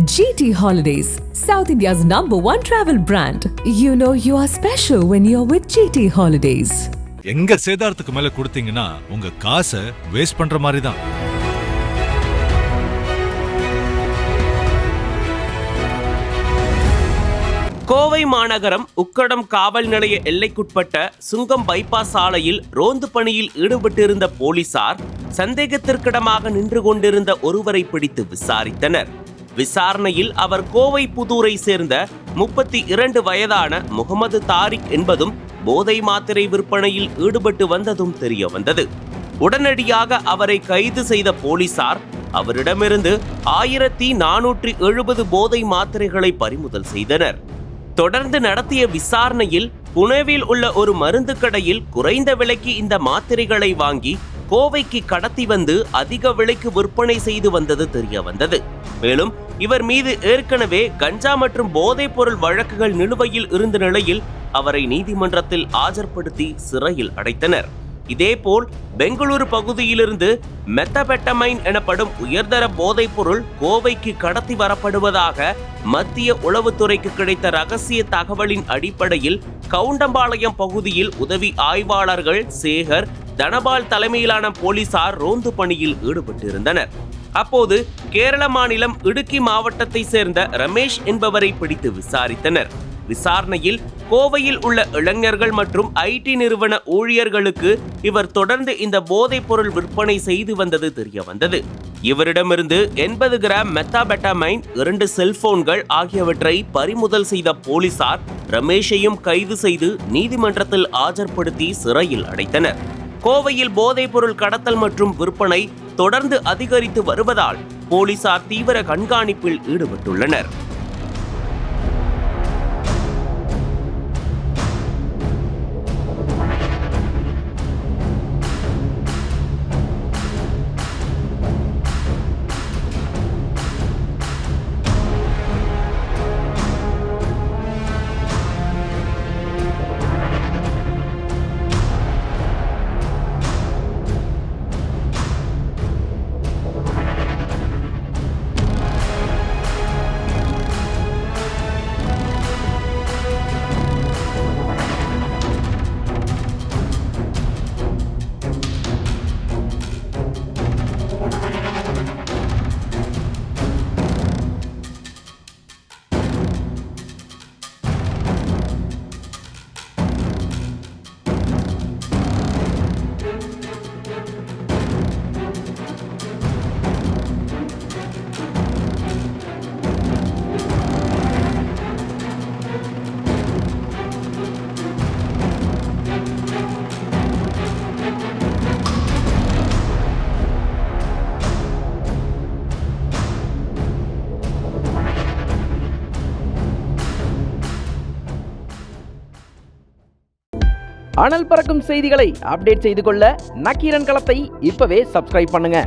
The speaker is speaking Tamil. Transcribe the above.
GT Holidays, South India's #1 travel brand. You know you are special when you're with GT Holidays. எங்க சேதாரத்துக்கு மேல கொடுத்தீங்கன்னா உங்க காசை வேஸ்ட் பண்ற மாதிரி தான். கோவை மாநகரம் உக்கடம் காவல் நிலைய எல்லைக்குட்பட்ட சுங்கம் பைபாஸ் சாலையில் ரோந்து பணியில் ஈடுபட்டிருந்த போலீசார் சந்தேகத்திற்கிடமாக நின்று கொண்டிருந்த ஒருவரை பிடித்து விசாரித்தனர். விசாரணையில் அவர் கோவை புதூரை சேர்ந்த 32 வயதான முகமது தாரிக் என்பதும் போதை மாத்திரை விற்பனையில் ஈடுபட்டு வந்ததும் தெரிய வந்தது. உடனடியாக அவரை கைது செய்த போலீசார் அவரிடமிருந்து 1470 போதை மாத்திரைகளை பறிமுதல் செய்தனர். தொடர்ந்து நடத்திய விசாரணையில் புனேவில் உள்ள ஒரு மருந்து கடையில் குறைந்த விலைக்கு இந்த மாத்திரைகளை வாங்கி கோவைக்கு கடத்தி வந்து அதிக விலைக்கு விற்பனை செய்து வந்தது தெரிய வந்தது. மேலும் இவர் மீது ஏற்கனவே கஞ்சா மற்றும் போதைப் பொருள் வழக்குகள் நிலுவையில் இருந்த நிலையில் அவரை நீதிமன்றத்தில் ஆஜர்படுத்தி சிறையில் அடைத்தனர். இதேபோல் பெங்களூரு பகுதியிலிருந்து மெத்தபெட்டமைன் எனப்படும் உயர்தர போதைப் பொருள் கோவைக்கு கடத்தி வரப்படுவதாக மத்திய உளவுத்துறைக்கு கிடைத்த ரகசிய தகவலின் அடிப்படையில் கவுண்டம்பாளையம் பகுதியில் உதவி ஆய்வாளர்கள் சேகர், தனபால் தலைமையிலான போலீசார் ரோந்து பணியில் ஈடுபட்டிருந்தனர். அப்போது கேரள மாநிலம் இடுக்கி மாவட்டத்தை சேர்ந்த ரமேஷ் என்பவரை பிடித்து விசாரித்தனர். விசாரணையில் கோவையில் உள்ள இளைஞர்கள் மற்றும் ஐடி நிறுவன ஊழியர்களுக்கு இவர் தொடர்ந்து இந்த போதைப் பொருள் விற்பனை செய்து வந்தது தெரிய வந்தது. இவரிடமிருந்து 80 கிராம் மெத்தாபெட்டமைன், 2 செல்போன்கள் ஆகியவற்றை பறிமுதல் செய்த போலீசார் ரமேஷையும் கைது செய்து நீதிமன்றத்தில் ஆஜர்படுத்தி சிறையில் அடைத்தனர். கோவையில் போதைப் பொருள் கடத்தல் மற்றும் விற்பனை தொடர்ந்து அதிகரித்து வருவதால் போலீசார் தீவிர கண்காணிப்பில் ஈடுபட்டுள்ளனர். அனல் பறக்கும் செய்திகளை அப்டேட் செய்து கொள்ள நக்கீரன் களத்தை இப்பவே சப்ஸ்கிரைப் பண்ணுங்க.